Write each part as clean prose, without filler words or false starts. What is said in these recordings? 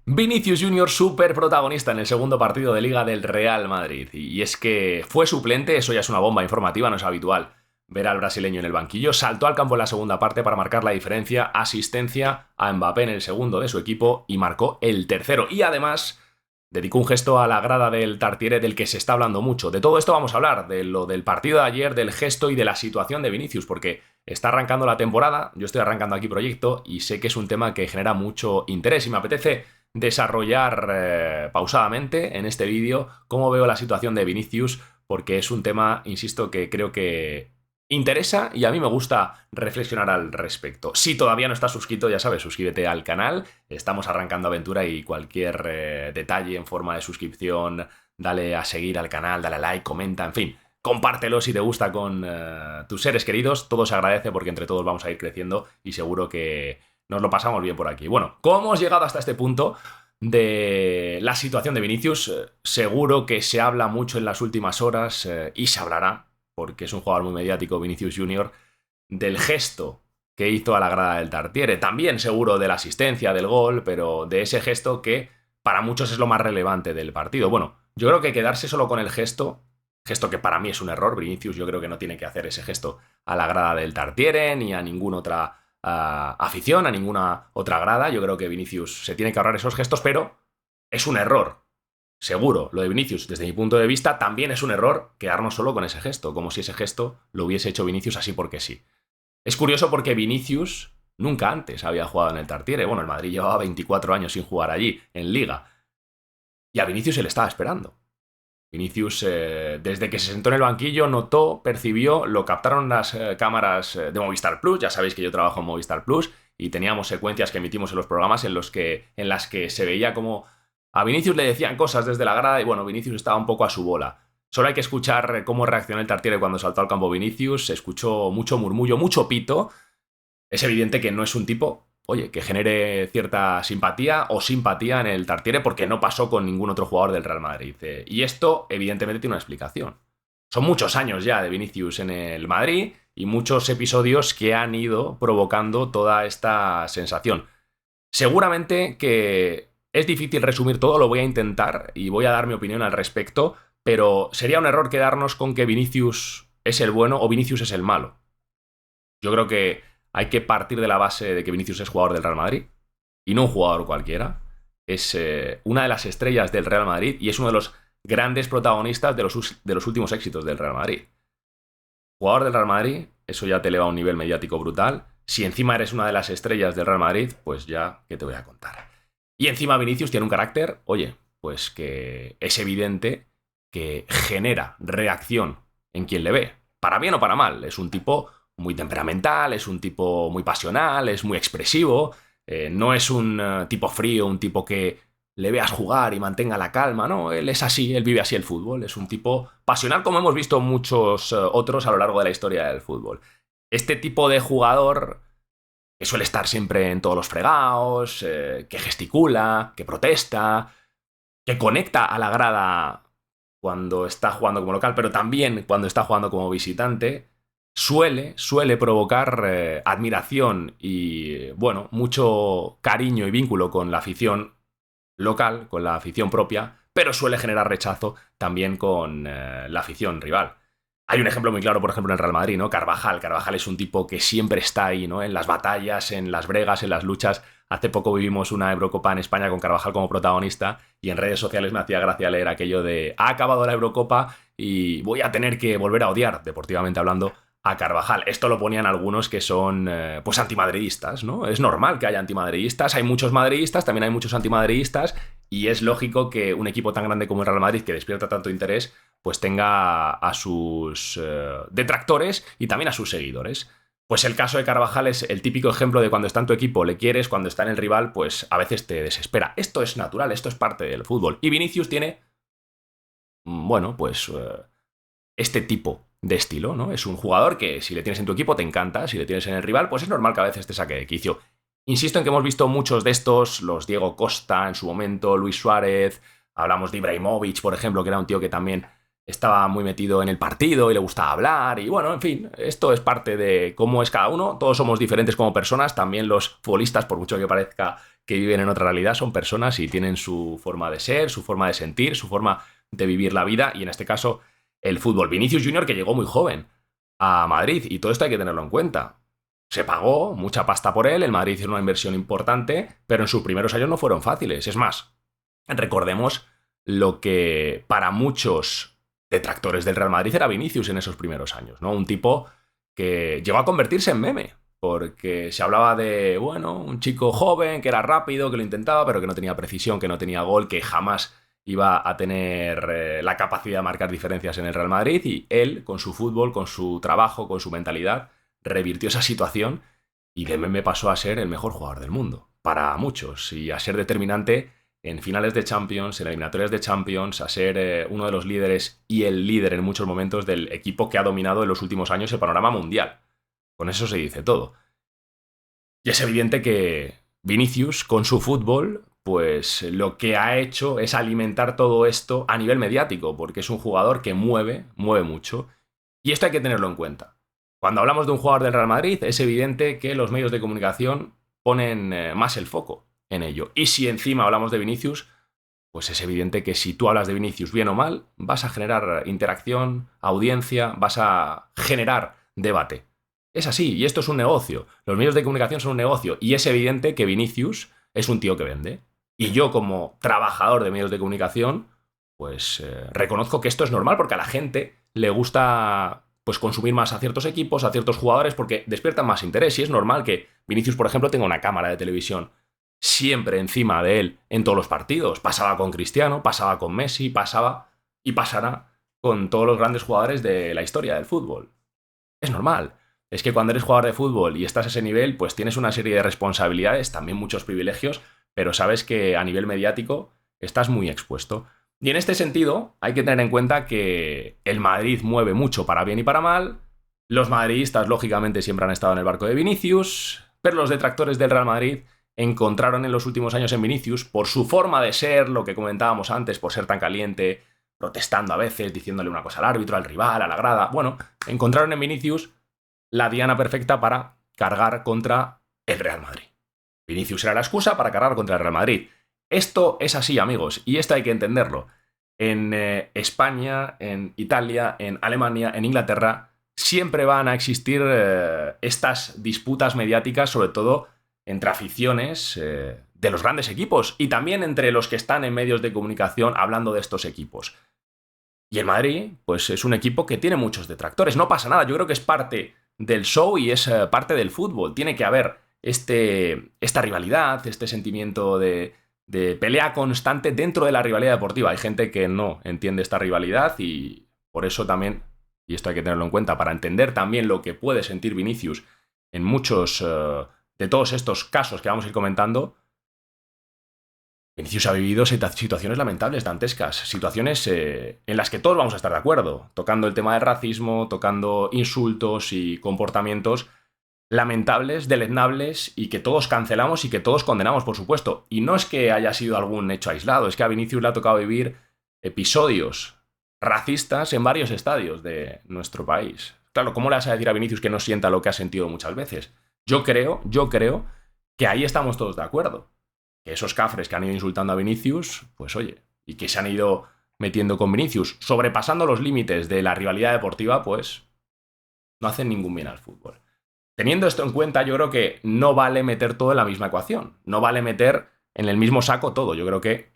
Vinicius Junior súper protagonista en el segundo partido de Liga del Real Madrid. Y es que fue suplente, eso ya es una bomba informativa, no es habitual ver al brasileño en el banquillo. Saltó al campo en la segunda parte para marcar la diferencia, asistencia a Mbappé en el segundo de su equipo y marcó el tercero. Y además dedicó un gesto a la grada del Tartiere del que se está hablando mucho. De todo esto vamos a hablar, de lo del partido de ayer, del gesto y de la situación de Vinicius, porque está arrancando la temporada, yo estoy arrancando aquí proyecto y sé que es un tema que genera mucho interés y me apetece desarrollar pausadamente en este vídeo cómo veo la situación de Vinicius, porque es un tema, insisto, que creo que interesa y a mí me gusta reflexionar al respecto. Si todavía no estás suscrito, ya sabes, suscríbete al canal, estamos arrancando aventura y cualquier detalle en forma de suscripción, dale a seguir al canal, dale a like, comenta, en fin. Compártelo si te gusta con tus seres queridos, todo se agradece porque entre todos vamos a ir creciendo y seguro que nos lo pasamos bien por aquí. Bueno, ¿cómo hemos llegado hasta este punto de la situación de Vinicius? Seguro que se habla mucho en las últimas horas y se hablará, porque es un jugador muy mediático, Vinicius Junior, del gesto que hizo a la grada del Tartiere. También seguro de la asistencia, del gol, pero de ese gesto que para muchos es lo más relevante del partido. Bueno, yo creo que quedarse solo con el gesto que para mí es un error. Vinicius yo creo que no tiene que hacer ese gesto a la grada del Tartiere ni a ninguna otra afición, a ninguna otra grada. Yo creo que Vinicius se tiene que ahorrar esos gestos, pero es un error. Seguro, lo de Vinicius, desde mi punto de vista, también es un error quedarnos solo con ese gesto, como si ese gesto lo hubiese hecho Vinicius así porque sí. Es curioso porque Vinicius nunca antes había jugado en el Tartiere. Bueno, el Madrid llevaba 24 años sin jugar allí, en Liga. Y a Vinicius se le estaba esperando. Vinicius, desde que se sentó en el banquillo, notó, percibió, lo captaron las cámaras de Movistar Plus. Ya sabéis que yo trabajo en Movistar Plus y teníamos secuencias que emitimos en los programas en las que se veía como a Vinicius le decían cosas desde la grada y bueno, Vinicius estaba un poco a su bola. Solo hay que escuchar cómo reaccionó el Tartiere cuando saltó al campo Vinicius. Se escuchó mucho murmullo, mucho pito. Es evidente que no es un tipo, oye, que genere cierta simpatía o simpatía en el Tartiere porque no pasó con ningún otro jugador del Real Madrid. Y esto, evidentemente, tiene una explicación. Son muchos años ya de Vinicius en el Madrid y muchos episodios que han ido provocando toda esta sensación. Seguramente que es difícil resumir todo, lo voy a intentar y voy a dar mi opinión al respecto, pero sería un error quedarnos con que Vinicius es el bueno o Vinicius es el malo. Yo creo que hay que partir de la base de que Vinicius es jugador del Real Madrid y no un jugador cualquiera. Es una de las estrellas del Real Madrid y es uno de los grandes protagonistas de los últimos éxitos del Real Madrid. Jugador del Real Madrid, eso ya te eleva a un nivel mediático brutal. Si encima eres una de las estrellas del Real Madrid, pues ya, ¿qué te voy a contar? Y encima Vinicius tiene un carácter, oye, pues que es evidente que genera reacción en quien le ve. Para bien o para mal. Es un tipo muy temperamental, es un tipo muy pasional, es muy expresivo. No es un tipo frío, un tipo que le veas jugar y mantenga la calma, no, él es así, él vive así el fútbol, es un tipo pasional como hemos visto muchos otros a lo largo de la historia del fútbol. Este tipo de jugador que suele estar siempre en todos los fregados, que gesticula, que protesta, que conecta a la grada cuando está jugando como local, pero también cuando está jugando como visitante, suele provocar admiración y, bueno, mucho cariño y vínculo con la afición local, con la afición propia, pero suele generar rechazo también con la afición rival. Hay un ejemplo muy claro, por ejemplo, en el Real Madrid, ¿no? Carvajal. Carvajal es un tipo que siempre está ahí, ¿no? En las batallas, en las bregas, en las luchas. Hace poco vivimos una Eurocopa en España con Carvajal como protagonista y en redes sociales me hacía gracia leer aquello de ha acabado la Eurocopa y voy a tener que volver a odiar, deportivamente hablando, a Carvajal. Esto lo ponían algunos que son, pues, antimadridistas, ¿no? Es normal que haya antimadridistas, hay muchos madridistas, también hay muchos antimadridistas y es lógico que un equipo tan grande como el Real Madrid, que despierta tanto interés, pues tenga a sus detractores y también a sus seguidores. Pues el caso de Carvajal es el típico ejemplo de cuando está en tu equipo, le quieres, cuando está en el rival, pues a veces te desespera. Esto es natural, esto es parte del fútbol. Y Vinicius tiene, bueno, pues este tipo de estilo, ¿no? Es un jugador que si le tienes en tu equipo te encanta, si le tienes en el rival, pues es normal que a veces te saque de quicio. Insisto en que hemos visto muchos de estos, los Diego Costa en su momento, Luis Suárez, hablamos de Ibrahimovic, por ejemplo, que era un tío que también estaba muy metido en el partido y le gustaba hablar y bueno, en fin, esto es parte de cómo es cada uno, todos somos diferentes como personas, también los futbolistas, por mucho que parezca que viven en otra realidad, son personas y tienen su forma de ser, su forma de sentir, su forma de vivir la vida, y en este caso el fútbol. Vinicius Junior, que llegó muy joven a Madrid, y todo esto hay que tenerlo en cuenta. Se pagó mucha pasta por él, el Madrid hizo una inversión importante, pero en sus primeros años no fueron fáciles. Es más, recordemos lo que para muchos detractores del Real Madrid era Vinicius en esos primeros años, ¿no? Un tipo que llegó a convertirse en meme, porque se hablaba de, bueno, un chico joven que era rápido, que lo intentaba, pero que no tenía precisión, que no tenía gol, que jamás iba a tener la capacidad de marcar diferencias en el Real Madrid, y él, con su fútbol, con su trabajo, con su mentalidad, revirtió esa situación y de meme pasó a ser el mejor jugador del mundo, para muchos, y a ser determinante en finales de Champions, en eliminatorias de Champions, a ser uno de los líderes y el líder en muchos momentos del equipo que ha dominado en los últimos años el panorama mundial. Con eso se dice todo. Y es evidente que Vinicius, con su fútbol, pues lo que ha hecho es alimentar todo esto a nivel mediático, porque es un jugador que mueve mucho, y esto hay que tenerlo en cuenta. Cuando hablamos de un jugador del Real Madrid, es evidente que los medios de comunicación ponen más el foco en ello. Y si encima hablamos de Vinicius, pues es evidente que si tú hablas de Vinicius bien o mal, vas a generar interacción, audiencia, vas a generar debate. Es así, y esto es un negocio. Los medios de comunicación son un negocio, y es evidente que Vinicius es un tío que vende. Y yo, como trabajador de medios de comunicación, pues reconozco que esto es normal, porque a la gente le gusta pues consumir más a ciertos equipos, a ciertos jugadores, porque despiertan más interés. Y es normal que Vinicius, por ejemplo, tenga una cámara de televisión siempre encima de él en todos los partidos. Pasaba con Cristiano, pasaba con Messi, pasaba y pasará con todos los grandes jugadores de la historia del fútbol. Es normal. Es que cuando eres jugador de fútbol y estás a ese nivel, pues tienes una serie de responsabilidades, también muchos privilegios, pero sabes que a nivel mediático estás muy expuesto. Y en este sentido, hay que tener en cuenta que el Madrid mueve mucho para bien y para mal. Los madridistas, lógicamente, siempre han estado en el barco de Vinicius, pero los detractores del Real Madrid encontraron en los últimos años en Vinicius, por su forma de ser, lo que comentábamos antes, por ser tan caliente, protestando a veces, diciéndole una cosa al árbitro, al rival, a la grada. Bueno, encontraron en Vinicius la diana perfecta para cargar contra el Real Madrid. Vinicius era la excusa para cargar contra el Real Madrid. Esto es así, amigos, y esto hay que entenderlo. En España, en Italia, en Alemania, en Inglaterra, siempre van a existir estas disputas mediáticas, sobre todo entre aficiones de los grandes equipos, y también entre los que están en medios de comunicación hablando de estos equipos. Y el Madrid, pues es un equipo que tiene muchos detractores. No pasa nada, yo creo que es parte del show y es parte del fútbol. Tiene que haber esta rivalidad, este sentimiento de pelea constante dentro de la rivalidad deportiva. Hay gente que no entiende esta rivalidad, y por eso también, y esto hay que tenerlo en cuenta, para entender también lo que puede sentir Vinicius en muchos de todos estos casos que vamos a ir comentando. Vinicius ha vivido situaciones lamentables, dantescas, situaciones en las que todos vamos a estar de acuerdo, tocando el tema del racismo, tocando insultos y comportamientos lamentables, deleznables, y que todos cancelamos y que todos condenamos, por supuesto. Y no es que haya sido algún hecho aislado, es que a Vinicius le ha tocado vivir episodios racistas en varios estadios de nuestro país. Claro, ¿cómo le vas a decir a Vinicius que no sienta lo que ha sentido muchas veces? Yo creo que ahí estamos todos de acuerdo. Que esos cafres que han ido insultando a Vinicius, pues oye, y que se han ido metiendo con Vinicius, sobrepasando los límites de la rivalidad deportiva, pues no hacen ningún bien al fútbol. Teniendo esto en cuenta, yo creo que no vale meter todo en la misma ecuación, no vale meter en el mismo saco todo. Yo creo que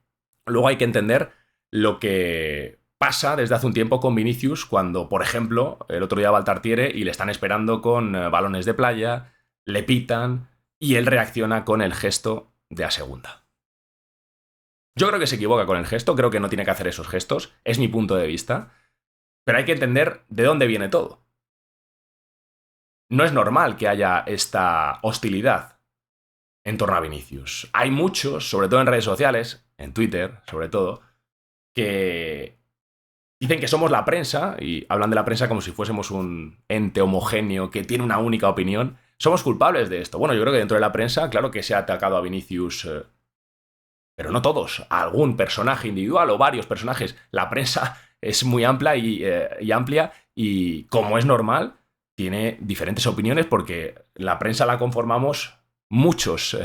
luego hay que entender lo que pasa desde hace un tiempo con Vinicius, cuando, por ejemplo, el otro día va al Tartiere y le están esperando con balones de playa, le pitan y él reacciona con el gesto de a segunda. Yo creo que se equivoca con el gesto, creo que no tiene que hacer esos gestos, es mi punto de vista, pero hay que entender de dónde viene todo. No es normal que haya esta hostilidad en torno a Vinicius. Hay muchos, sobre todo en redes sociales, en Twitter sobre todo, que dicen que somos la prensa, y hablan de la prensa como si fuésemos un ente homogéneo que tiene una única opinión. Somos culpables de esto. Bueno, yo creo que dentro de la prensa, claro que se ha atacado a Vinicius, pero no todos, a algún personaje individual o varios personajes. La prensa es muy amplia y amplia, y como es normal, tiene diferentes opiniones, porque la prensa la conformamos muchos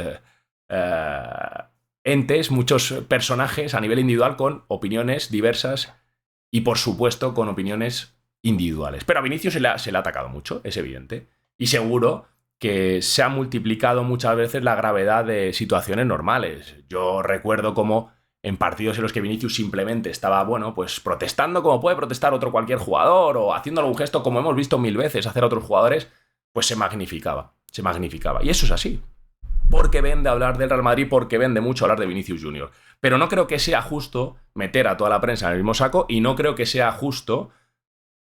entes, muchos personajes a nivel individual con opiniones diversas y, por supuesto, con opiniones individuales. Pero a Vinicius se le ha atacado mucho, es evidente. Y seguro que se ha multiplicado muchas veces la gravedad de situaciones normales. Yo recuerdo cómo en partidos en los que Vinicius simplemente estaba, bueno, pues protestando como puede protestar otro cualquier jugador o haciendo algún gesto como hemos visto mil veces hacer a otros jugadores, pues se magnificaba, se magnificaba. Y eso es así. Porque vende hablar del Real Madrid, porque vende mucho hablar de Vinicius Junior. Pero no creo que sea justo meter a toda la prensa en el mismo saco y no creo que sea justo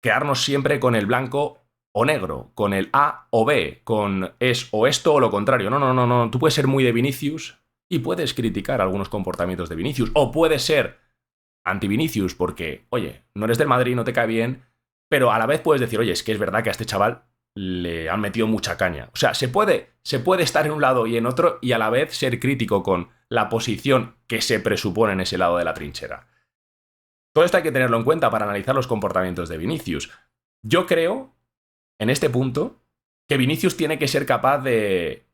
quedarnos siempre con el blanco o negro, con el A o B, con es o esto o lo contrario. No, no, no, no. Tú puedes ser muy de Vinicius y puedes criticar algunos comportamientos de Vinicius. O puedes ser anti-Vinicius porque, oye, no eres del Madrid, no te cae bien, pero a la vez puedes decir, oye, es que es verdad que a este chaval le han metido mucha caña. O sea, se puede estar en un lado y en otro y a la vez ser crítico con la posición que se presupone en ese lado de la trinchera. Todo esto hay que tenerlo en cuenta para analizar los comportamientos de Vinicius. Yo creo, en este punto, que Vinicius tiene que ser capaz de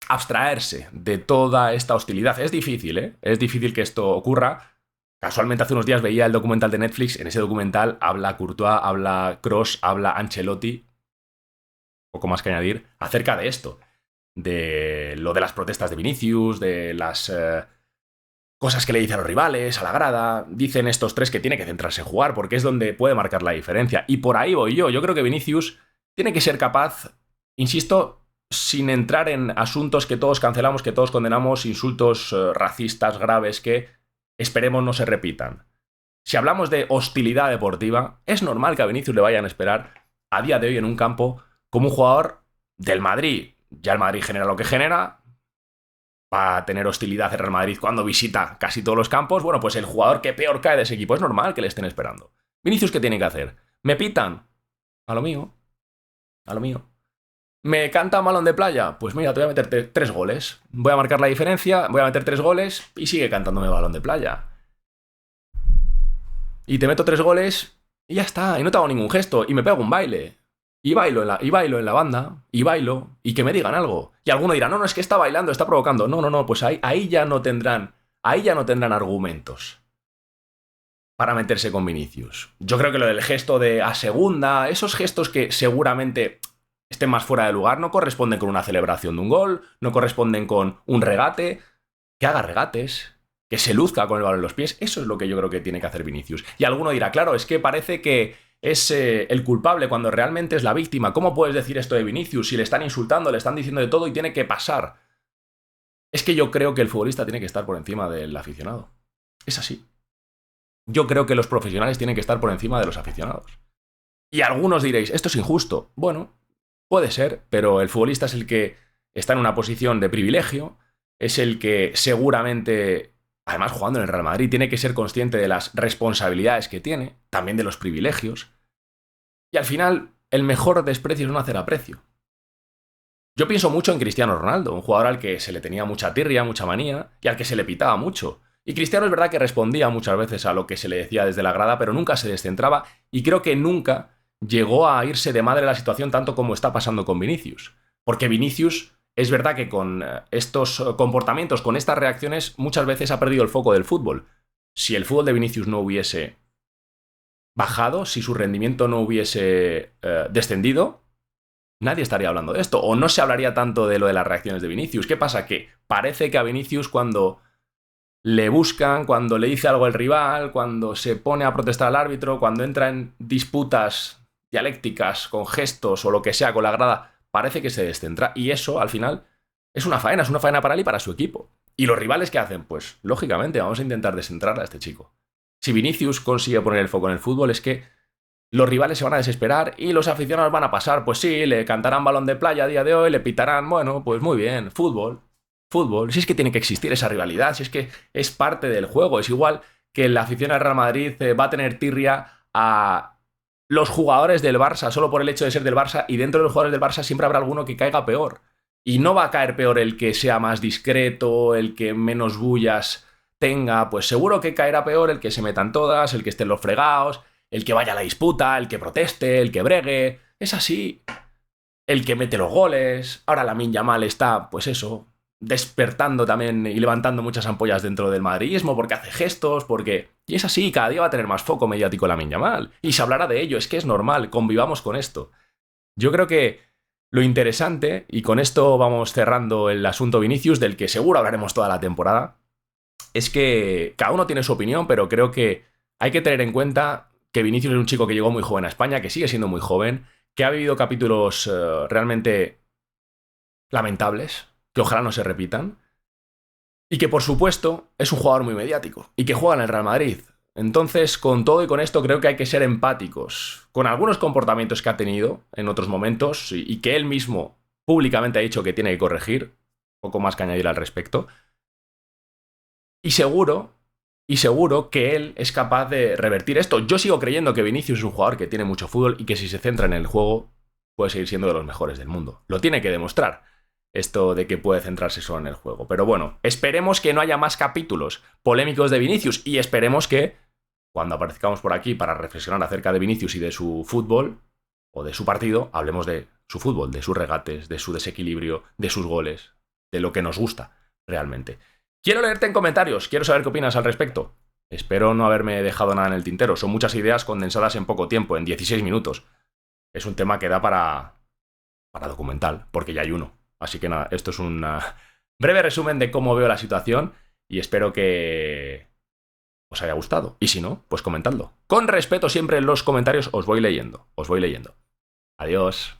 abstraerse de toda esta hostilidad. Es difícil, ¿eh? Es difícil que esto ocurra. Casualmente hace unos días veía el documental de Netflix. En ese documental habla Courtois, habla Kroos, habla Ancelotti, poco más que añadir, acerca de esto. De lo de las protestas de Vinicius, de las cosas que le dice a los rivales, a la grada. Dicen estos tres que tiene que centrarse en jugar porque es donde puede marcar la diferencia. Y por ahí voy yo. Yo creo que Vinicius tiene que ser capaz, insisto, sin entrar en asuntos que todos cancelamos, que todos condenamos, insultos racistas graves que esperemos no se repitan. Si hablamos de hostilidad deportiva, es normal que a Vinicius le vayan a esperar a día de hoy en un campo como un jugador del Madrid. Ya el Madrid genera lo que genera, va a tener hostilidad el Real Madrid cuando visita casi todos los campos. Bueno, pues el jugador que peor cae de ese equipo es normal que le estén esperando. Vinicius, ¿qué tiene que hacer? ¿Me pitan? A lo mío. A lo mío. ¿Me canta balón de playa? Pues mira, te voy a meter 3 goles. Voy a marcar la diferencia, voy a meter 3 goles y sigue cantándome balón de playa. Y te meto 3 goles y ya está. Y no te hago ningún gesto. Y me pego un baile. Y bailo en la banda. Y bailo. Y que me digan algo. Y alguno dirá, no, no, es que está bailando, está provocando. No, no, no, pues ahí ya no tendrán argumentos para meterse con Vinicius. Yo creo que lo del gesto de a segunda, esos gestos que seguramente estén más fuera de lugar, no corresponden con una celebración de un gol, no corresponden con un regate, que haga regates, que se luzca con el balón en los pies. Eso es lo que yo creo que tiene que hacer Vinicius. Y alguno dirá, claro, es que parece que es el culpable cuando realmente es la víctima. ¿Cómo puedes decir esto de Vinicius si le están insultando, le están diciendo de todo y tiene que pasar? Es que yo creo que el futbolista tiene que estar por encima del aficionado. Es así. Yo creo que los profesionales tienen que estar por encima de los aficionados. Y algunos diréis, esto es injusto. Bueno, puede ser, pero el futbolista es el que está en una posición de privilegio, es el que seguramente, además jugando en el Real Madrid, tiene que ser consciente de las responsabilidades que tiene, también de los privilegios. Y al final, el mejor desprecio es no hacer aprecio. Yo pienso mucho en Cristiano Ronaldo, un jugador al que se le tenía mucha tirria, mucha manía, y al que se le pitaba mucho. Y Cristiano es verdad que respondía muchas veces a lo que se le decía desde la grada, pero nunca se descentraba, y creo que nunca llegó a irse de madre la situación tanto como está pasando con Vinicius. Porque Vinicius, es verdad que con estos comportamientos, con estas reacciones, muchas veces ha perdido el foco del fútbol. Si el fútbol de Vinicius no hubiese bajado, si su rendimiento no hubiese descendido, nadie estaría hablando de esto. O no se hablaría tanto de lo de las reacciones de Vinicius. ¿Qué pasa? Que parece que a Vinicius cuando le buscan, cuando le dice algo el rival, cuando se pone a protestar al árbitro, cuando entra en disputas dialécticas con gestos o lo que sea con la grada, parece que se descentra. Y eso, al final, es una faena para él y para su equipo. ¿Y los rivales qué hacen? Pues, lógicamente, vamos a intentar descentrar a este chico. Si Vinicius consigue poner el foco en el fútbol, es que los rivales se van a desesperar y los aficionados van a pasar. Pues sí, le cantarán balón de playa a día de hoy, le pitarán, bueno, pues muy bien, fútbol. Fútbol, si es que tiene que existir esa rivalidad, si es que es parte del juego. Es igual que la afición al Real Madrid va a tener tirria a los jugadores del Barça solo por el hecho de ser del Barça, y dentro de los jugadores del Barça siempre habrá alguno que caiga peor. Y no va a caer peor el que sea más discreto, el que menos bullas tenga, pues seguro que caerá peor el que se metan todas, el que esté en los fregados, el que vaya a la disputa, el que proteste, el que bregue. Es así. El que mete los goles. Ahora Lamine Yamal está, pues eso, despertando también y levantando muchas ampollas dentro del madridismo, porque hace gestos, porque... Y es así, cada día va a tener más foco mediático Lamine Yamal. Y se hablará de ello, es que es normal, convivamos con esto. Yo creo que lo interesante, y con esto vamos cerrando el asunto Vinicius, del que seguro hablaremos toda la temporada, es que cada uno tiene su opinión, pero creo que hay que tener en cuenta que Vinicius es un chico que llegó muy joven a España, que sigue siendo muy joven, que ha vivido capítulos realmente lamentables, que ojalá no se repitan, y que por supuesto es un jugador muy mediático, y que juega en el Real Madrid. Entonces, con todo y con esto, creo que hay que ser empáticos con algunos comportamientos que ha tenido en otros momentos y que él mismo públicamente ha dicho que tiene que corregir, poco más que añadir al respecto. Y seguro que él es capaz de revertir esto. Yo sigo creyendo que Vinicius es un jugador que tiene mucho fútbol y que si se centra en el juego puede seguir siendo de los mejores del mundo. Lo tiene que demostrar, esto de que puede centrarse solo en el juego. Pero bueno, esperemos que no haya más capítulos polémicos de Vinicius y esperemos que cuando aparezcamos por aquí para reflexionar acerca de Vinicius y de su fútbol o de su partido, hablemos de su fútbol, de sus regates, de su desequilibrio, de sus goles, de lo que nos gusta realmente. Quiero leerte en comentarios, quiero saber qué opinas al respecto. Espero no haberme dejado nada en el tintero. Son muchas ideas condensadas en poco tiempo, en 16 minutos. Es un tema que da para documental, porque ya hay uno. Así que nada, esto es un breve resumen de cómo veo la situación y espero que os haya gustado. Y si no, pues comentadlo. Con respeto siempre en los comentarios os voy leyendo. Adiós.